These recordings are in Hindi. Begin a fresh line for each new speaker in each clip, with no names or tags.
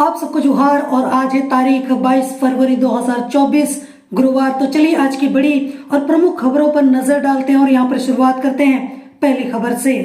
आप सबको जोहार। और आज है तारीख 22 फरवरी 2024 गुरुवार। तो चलिए आज की बड़ी और प्रमुख खबरों पर नजर डालते हैं और यहाँ पर शुरुआत करते हैं पहली खबर से।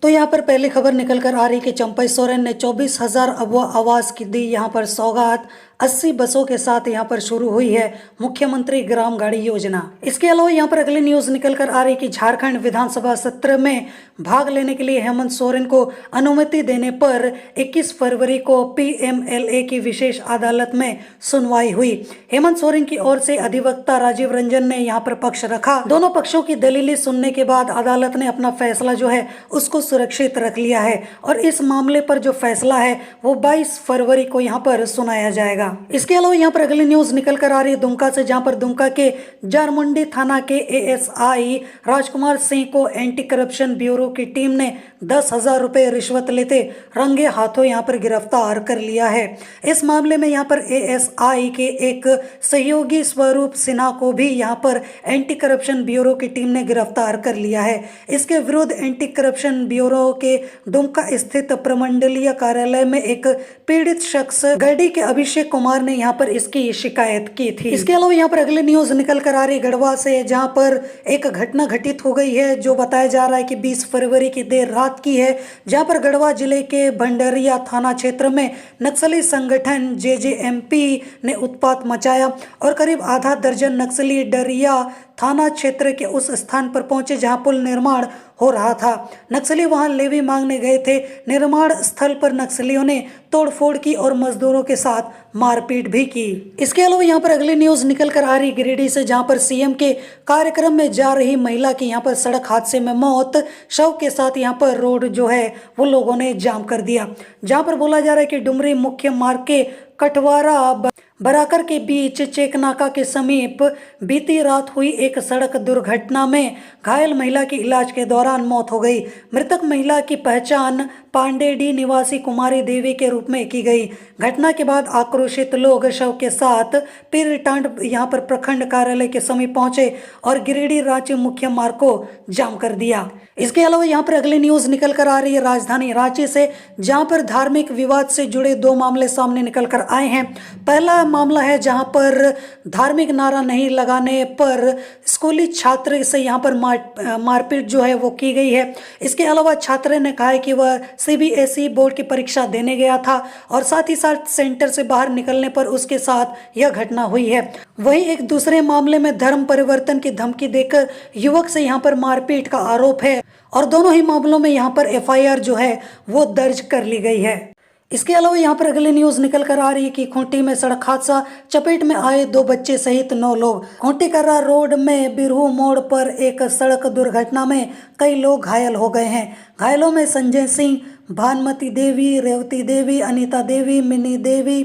तो यहाँ पर पहली खबर निकल कर आ रही कि चंपई सोरेन ने 24,000 आवास की दी यहाँ पर सौगात। 80 बसों के साथ यहाँ पर शुरू हुई है मुख्यमंत्री ग्राम गाड़ी योजना। इसके अलावा यहाँ पर अगली न्यूज निकल कर आ रही कि झारखंड विधानसभा सत्र में भाग लेने के लिए हेमंत सोरेन को अनुमति देने पर 21 फरवरी को पीएमएलए की विशेष अदालत में सुनवाई हुई। हेमंत सोरेन की ओर से अधिवक्ता राजीव रंजन ने यहाँ पर पक्ष रखा। दोनों पक्षों की दलीलें सुनने के बाद अदालत ने अपना फैसला जो है उसको सुरक्षित रख लिया है और इस मामले पर जो फैसला है वो 22 फरवरी को यहाँ पर सुनाया जाएगा। इसके अलावा यहाँ पर अगली न्यूज निकल कर आ रही है दुमका से, जहाँ पर दुमका के जारमुंडी थाना के एएसआई राजकुमार सिंह को एंटी करप्शन ब्यूरो की टीम ने 10,000 रुपए रिश्वत लेते रंगे हाथों यहाँ पर गिरफ्तार कर लिया है। इस मामले में यहाँ पर एएसआई के एक सहयोगी स्वरूप सिन्हा को भी यहाँ पर एंटी करप्शन ब्यूरो की टीम ने गिरफ्तार कर लिया है। इसके विरुद्ध एंटी करप्शन ब्यूरो के दुमका स्थित प्रमंडलीय कार्यालय में एक पीड़ित शख्स गढ़ी के अभिषेक कुमार ने यहाँ पर इसकी शिकायत की थी। इसके अलावा यहाँ पर अगली न्यूज निकल कर आ रही गढ़वा से, जहाँ पर एक घटना घटित हो गई है जो बताया जा रहा है कि 20 फरवरी की देर रात की है, जहाँ पर गढ़वा जिले के भंडरिया थाना क्षेत्र में नक्सली संगठन जेजेएमपी ने उत्पात मचाया और करीब आधा दर्जन नक्सली डरिया थाना क्षेत्र के उस स्थान पर पहुंचे जहां पुल निर्माण हो रहा था। नक्सली वहां लेवी मांगने गए थे। निर्माण स्थल पर नक्सलियों ने तोड़फोड़ की और मजदूरों के साथ मारपीट भी की। इसके अलावा यहाँ पर अगली न्यूज निकल कर आ रही गिरिडीह से, जहां पर सीएम के कार्यक्रम में जा रही महिला की यहाँ पर सड़क हादसे में मौत। शव के साथ यहाँ पर रोड जो है वो लोगों ने जाम कर दिया। जहाँ पर बोला जा रहा है कि डुमरी मुख्य मार्ग के कटवारा बराकर के बीच चेकनाका के समीप बीती रात हुई एक सड़क दुर्घटना में घायल महिला की इलाज के दौरान मौत हो गई। मृतक महिला की पहचान पांडेडी निवासी कुमारी देवी के रूप में की गई। घटना के बाद आक्रोशित लोग शव के साथ पीरटांड यहाँ पर प्रखंड कार्यालय के समीप पहुंचे और गिरिडीह रांची मुख्य मार्ग को जाम कर दिया। इसके अलावा यहाँ पर अगली न्यूज निकल कर आ रही है राजधानी रांची से, जहाँ पर धार्मिक विवाद से जुड़े दो मामले सामने निकल कर आए हैं। पहला मामला है जहाँ पर धार्मिक नारा नहीं लगाने पर स्कूली छात्र से यहाँ पर मारपीट जो है वो की गई है। इसके अलावा छात्र ने कहा है कि वह सीबीएसई बोर्ड की परीक्षा देने गया था और साथ ही साथ सेंटर से बाहर निकलने पर उसके साथ यह घटना हुई है। वहीं एक दूसरे मामले में धर्म परिवर्तन की धमकी देकर युवक से यहाँ पर मारपीट का आरोप है और दोनों ही मामलों में यहाँ पर एफआईआर जो है वो दर्ज कर ली गई है। इसके अलावा यहाँ पर अगली न्यूज निकल कर आ रही है कि खूंटी में सड़क हादसा, चपेट में आए 2 बच्चे सहित 9 लोग। खूंटी कर्रा रोड में बिरहू मोड़ पर एक सड़क दुर्घटना में कई लोग घायल हो गए हैं। घायलों में संजय सिंह, भानुमति देवी, रेवती देवी, अनीता देवी, मिनी देवी,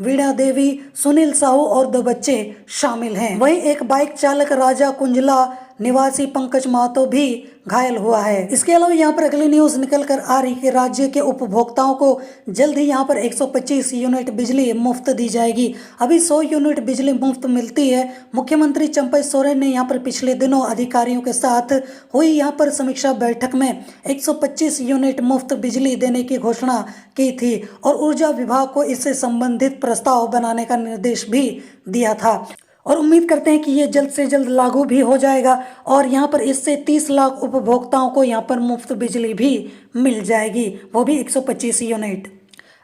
वीणा देवी, सुनील साहू और 2 बच्चे शामिल हैं। वहीं एक बाइक चालक राजा कुंजला निवासी पंकज महतो भी घायल हुआ है। इसके अलावा यहाँ पर अगली न्यूज निकल कर आ रही है कि राज्य के उपभोक्ताओं को जल्द ही यहाँ पर 125 यूनिट बिजली मुफ्त दी जाएगी। अभी 100 यूनिट बिजली मुफ्त मिलती है। मुख्यमंत्री चंपई सोरेन ने यहाँ पर पिछले दिनों अधिकारियों के साथ हुई यहाँ पर समीक्षा बैठक में 125 यूनिट मुफ्त बिजली देने की घोषणा की थी और ऊर्जा विभाग को इससे संबंधित प्रस्ताव बनाने का निर्देश भी दिया था और उम्मीद करते हैं कि ये जल्द से जल्द लागू भी हो जाएगा और यहाँ पर इससे 30 लाख उपभोक्ताओं को यहाँ पर मुफ्त बिजली भी मिल जाएगी, वो भी 125 यूनिट।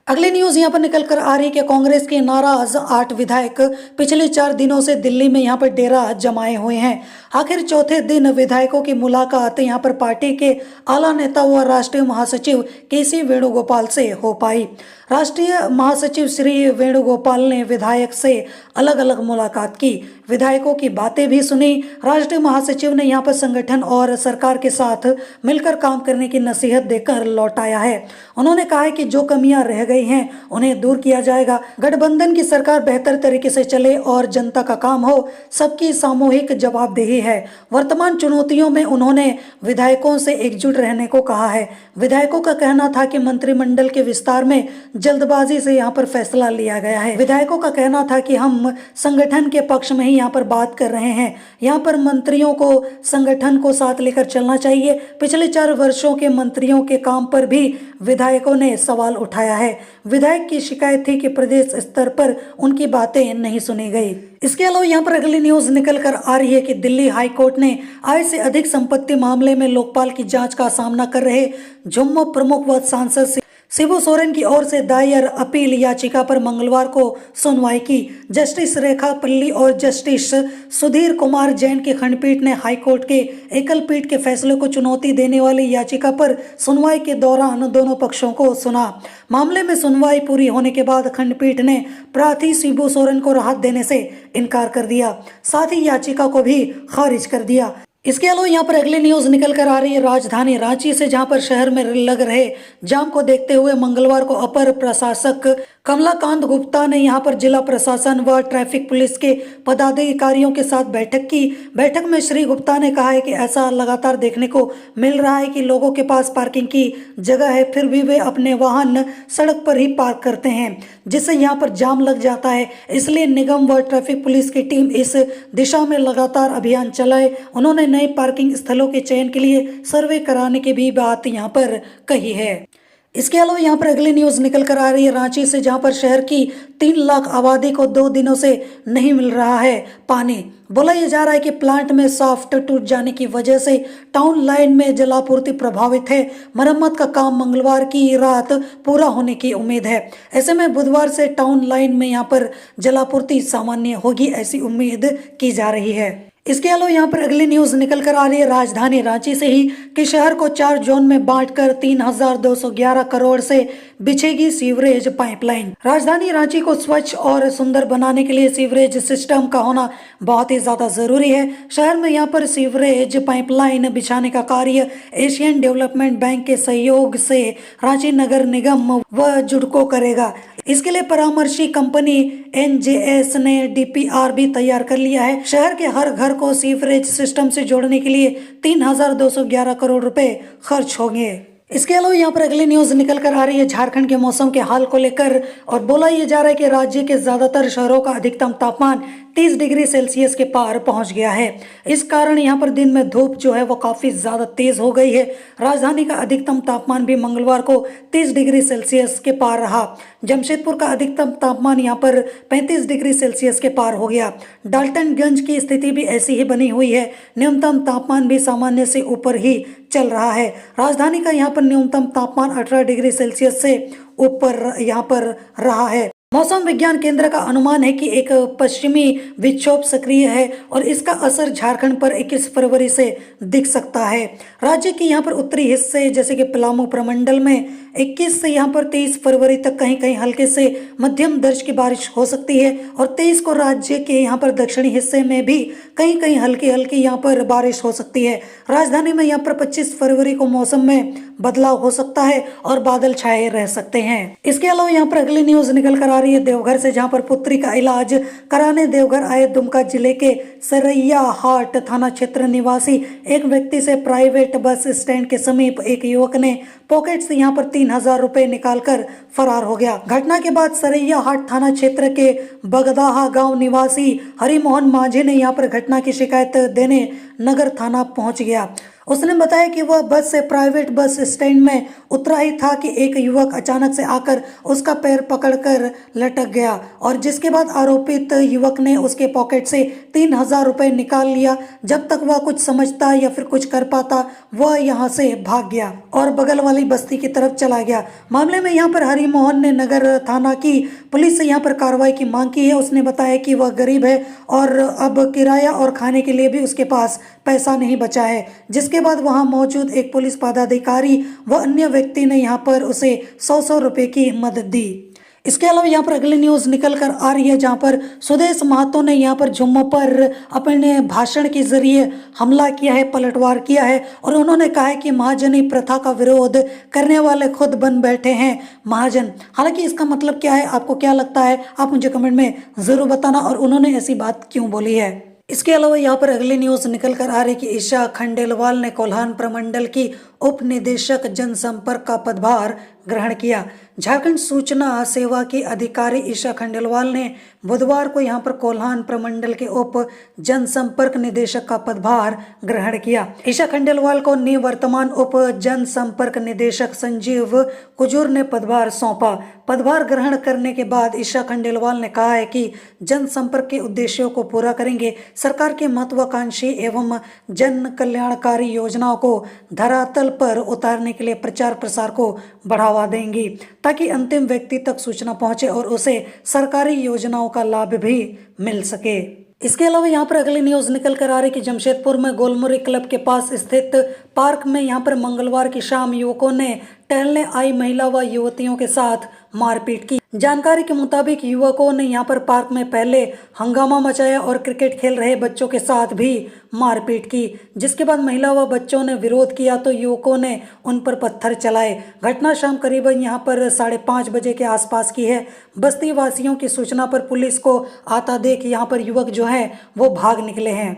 अगली न्यूज यहाँ पर निकल कर आ रही है कि कांग्रेस के नाराज 8 विधायक पिछले 4 दिनों से दिल्ली में यहाँ पर डेरा जमाए हुए हैं। आखिर चौथे दिन विधायकों की मुलाकात यहाँ पर पार्टी के आला नेता व राष्ट्रीय महासचिव केसी वेणुगोपाल से हो पाई। राष्ट्रीय महासचिव श्री वेणुगोपाल ने विधायक से अलग अलग मुलाकात की, विधायकों की बातें भी सुनी। राष्ट्रीय महासचिव ने यहाँ पर संगठन और सरकार के साथ मिलकर काम करने की नसीहत देकर लौटाया है। उन्होंने कहा है कि जो कमियां रह गई हैं उन्हें दूर किया जाएगा। गठबंधन की सरकार बेहतर तरीके से चले और जनता का काम हो। सबकी सामूहिक जवाबदेही रही है। वर्तमान चुनौतियों में उन्होंने विधायकों से एकजुट रहने को कहा है। विधायकों का कहना था कि मंत्रिमंडल के विस्तार में जल्दबाजी से यहाँ पर फैसला लिया गया है। विधायकों का कहना था कि हम संगठन के पक्ष में ही यहाँ पर बात कर रहे हैं। यहाँ पर मंत्रियों को संगठन को साथ लेकर चलना चाहिए। पिछले 4 वर्षों के मंत्रियों के काम पर भी विधायकों ने सवाल उठाया है। विधायक की शिकायत थी कि प्रदेश स्तर पर उनकी बातें नहीं सुनी गई। इसके अलावा यहाँ पर अगली न्यूज निकल कर आ रही है कि दिल्ली हाई कोर्ट ने आय से अधिक संपत्ति मामले में लोकपाल की जांच का सामना कर रहे जम्मू प्रमुख व सांसद शिबू सोरेन की ओर से दायर अपील याचिका पर मंगलवार को सुनवाई की। जस्टिस रेखा पल्ली और जस्टिस सुधीर कुमार जैन की खंडपीठ ने हाईकोर्ट के एकल पीठ के फैसले को चुनौती देने वाली याचिका पर सुनवाई के दौरान दोनों पक्षों को सुना। मामले में सुनवाई पूरी होने के बाद खंडपीठ ने प्रार्थी शिबू सोरेन को राहत देने से इनकार कर दिया, साथ ही याचिका को भी खारिज कर दिया। इसके अलावा यहाँ पर अगली न्यूज निकल कर आ रही है राजधानी रांची से, जहां पर शहर में लग रहे जाम को देखते हुए मंगलवार को अपर प्रशासक कमलाकांत गुप्ता ने यहां पर जिला प्रशासन व ट्रैफिक पुलिस के पदाधिकारियों के साथ बैठक की। बैठक में श्री गुप्ता ने कहा है कि ऐसा लगातार देखने को मिल रहा है कि लोगों के पास पार्किंग की जगह है, फिर भी वे अपने वाहन सड़क पर ही पार्क करते हैं, जिससे यहाँ पर जाम लग जाता है। इसलिए निगम व ट्रैफिक पुलिस की टीम इस दिशा में लगातार अभियान चलाए। उन्होंने नए पार्किंग स्थलों के चयन के लिए सर्वे कराने की भी बात यहाँ पर कही है। इसके अलावा यहाँ पर अगली न्यूज निकल कर आ रही है रांची से, जहाँ पर शहर की 3 लाख आबादी को 2 दिनों से नहीं मिल रहा है पानी। बोला यह जा रहा है कि प्लांट में शाफ्ट टूट जाने की वजह से टाउन लाइन में जलापूर्ति प्रभावित है। मरम्मत का काम मंगलवार की रात पूरा होने की उम्मीद है। ऐसे में बुधवार से टाउन लाइन में यहाँ पर जलापूर्ति सामान्य होगी, ऐसी उम्मीद की जा रही है। इसके अलावा यहाँ पर अगली न्यूज निकल कर आ रही है राजधानी रांची से ही कि शहर को 4 जोन में बांटकर 3,211 करोड़ से बिछेगी सीवरेज पाइपलाइन। राजधानी रांची को स्वच्छ और सुंदर बनाने के लिए सीवरेज सिस्टम का होना बहुत ही ज्यादा जरूरी है। शहर में यहाँ पर सीवरेज पाइपलाइन बिछाने का कार्य एशियन डेवलपमेंट बैंक के सहयोग से रांची नगर निगम व जुडको करेगा। इसके लिए परामर्शी कंपनी NJS ने DPR भी तैयार कर लिया है। शहर के हर घर को सीवरेज सिस्टम से जोड़ने के लिए 3,211 करोड़ रुपए खर्च होंगे। इसके अलावा यहाँ पर अगली न्यूज निकल कर आ रही है झारखंड के मौसम के हाल को लेकर, और बोला यह जा रहा है कि राज्य के ज्यादातर शहरों का अधिकतम तापमान 30 डिग्री सेल्सियस के पार पहुंच गया है। इस कारण यहाँ पर दिन में धूप जो है वो काफी ज्यादा तेज हो गई है। राजधानी का अधिकतम तापमान भी मंगलवार को 30 डिग्री सेल्सियस के पार रहा। जमशेदपुर का अधिकतम तापमान यहाँ पर 35 डिग्री सेल्सियस के पार हो गया। डाल्टनगंज की स्थिति भी ऐसी ही बनी हुई है। न्यूनतम तापमान भी सामान्य से ऊपर ही चल रहा है। राजधानी का यहाँ पर न्यूनतम तापमान 18 डिग्री सेल्सियस से ऊपर यहाँ पर रहा है। मौसम विज्ञान केंद्र का अनुमान है कि एक पश्चिमी विक्षोभ सक्रिय है और इसका असर झारखंड पर 21 फरवरी से दिख सकता है। राज्य के यहाँ पर उत्तरी हिस्से जैसे कि पलामू प्रमंडल में 21 से यहाँ पर 23 फरवरी तक कहीं कहीं हल्के से मध्यम दर्ज की बारिश हो सकती है, और 23 को राज्य के यहाँ पर दक्षिणी हिस्से में भी कहीं कहीं हल्की हल्की यहाँ पर बारिश हो सकती है। राजधानी में यहाँ पर 25 फरवरी को मौसम में बदलाव हो सकता है और बादल छाए रह सकते हैं। इसके अलावा यहाँ पर अगली न्यूज निकल कर आ रही है देवघर से, जहाँ पर पुत्री का इलाज कराने देवघर आए दुमका जिले के सरैया हाट थाना क्षेत्र निवासी एक व्यक्ति से प्राइवेट बस स्टैंड के समीप एक युवक ने पॉकेट से यहाँ पर 3,000 रुपए निकालकर फरार हो गया। घटना के बाद सरैया हाट थाना क्षेत्र के बगदाहा गांव निवासी हरिमोहन माझी ने यहाँ पर घटना की शिकायत देने नगर थाना पहुंच गया। उसने बताया कि वह बस से प्राइवेट बस स्टैंड में उतरा ही था कि एक युवक अचानक से आकर उसका पैर पकड़कर लटक गया, और जिसके बाद आरोपित युवक ने उसके पॉकेट से 3,000 रुपए निकाल लिया। जब तक वह कुछ समझता या फिर कुछ कर पाता वह यहाँ से भाग गया और बगल वाली बस्ती की तरफ चला गया। मामले में यहाँ पर हरिमोहन ने नगर थाना की पुलिस से यहाँ पर कार्रवाई की मांग की है। उसने बताया कि वह गरीब है और अब किराया और खाने के लिए भी उसके पास पैसा नहीं बचा है, जिसके बाद वहां मौजूद एक पुलिस पदाधिकारी व अन्य व्यक्ति ने यहां पर उसे 100 रुपए की मदद दी। इसके अलावा यहाँ पर अगली न्यूज निकल कर आ रही है, जहाँ पर सुदेश महतो ने यहाँ पर जम्मू पर अपने भाषण के जरिए हमला किया है, पलटवार किया है, और उन्होंने कहा है कि महाजनी प्रथा का विरोध करने वाले खुद बन बैठे हैं महाजन। हालांकि इसका मतलब क्या है, आपको क्या लगता है, आप मुझे कमेंट में जरूर बताना, और उन्होंने ऐसी बात क्यों बोली है। इसके अलावा यहाँ पर अगली न्यूज निकल कर आ रही कि ईशा खंडेलवाल ने कोल्हान प्रमंडल की उप निदेशक जनसंपर्क का पदभार ग्रहण किया। झारखंड सूचना सेवा की अधिकारी ईशा खंडेलवाल ने बुधवार को यहां पर कोल्हान प्रमंडल के उप जनसंपर्क निदेशक का पदभार ग्रहण किया। ईशा खंडेलवाल को निवर्तमान उप जनसंपर्क निदेशक संजीव कुजूर ने पदभार सौंपा। पदभार ग्रहण करने के बाद ईशा खंडेलवाल ने कहा है कि जनसंपर्क के उद्देश्यों को पूरा करेंगे। सरकार की महत्वाकांक्षी एवं जन कल्याणकारी योजनाओं को धरातल पर उतारने के लिए प्रचार प्रसार को बढ़ावा देंगी ताकि अंतिम व्यक्ति तक सूचना पहुंचे और उसे सरकारी योजनाओं का लाभ भी मिल सके। इसके अलावा यहाँ पर अगली न्यूज निकल कर आ रही कि जमशेदपुर में गोलमुरी क्लब के पास स्थित पार्क में यहाँ पर मंगलवार की शाम युवकों ने टहलने आई महिला व युवतियों के साथ मारपीट की। जानकारी के मुताबिक युवकों ने यहाँ पर पार्क में पहले हंगामा मचाया और क्रिकेट खेल रहे बच्चों के साथ भी मारपीट की, जिसके बाद महिला व बच्चों ने विरोध किया तो युवकों ने उन पर पत्थर चलाए। घटना शाम करीबन यहाँ पर 5:30 बजे के आसपास की है। बस्ती वासियों की सूचना पर पुलिस को आता देख यहाँ पर युवक जो है वो भाग निकले हैं।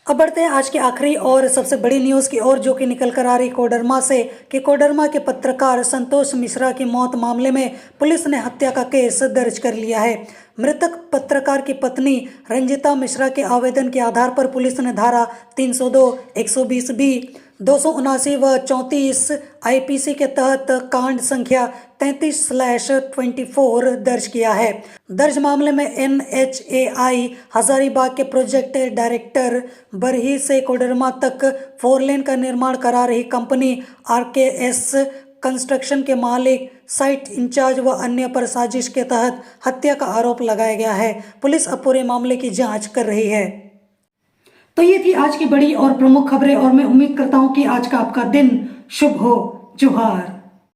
अब बढ़ते हैं आज की आखिरी और सबसे बड़ी न्यूज़ की ओर, जो कि निकल कर आ रही कोडरमा से कि कोडरमा के पत्रकार संतोष मिश्रा की मौत मामले में पुलिस ने हत्या का केस दर्ज कर लिया है। मृतक पत्रकार की पत्नी रंजिता मिश्रा के आवेदन के आधार पर पुलिस ने धारा 302, 120B, 279 व 34 आईपीसी के तहत कांड संख्या 33/24 दर्ज किया है। दर्ज मामले में NHAI हजारीबाग के प्रोजेक्ट डायरेक्टर बरही से कोडरमा तक 4 लेन का निर्माण करा रही कंपनी RKS कंस्ट्रक्शन के मालिक, साइट इंचार्ज व अन्य पर साजिश के तहत हत्या का आरोप लगाया गया है। पुलिस अब पूरे मामले की जांच कर रही है। तो ये थी आज की बड़ी और प्रमुख खबरें और मैं उम्मीद करता हूं कि आज का आपका दिन शुभ हो। जोहार।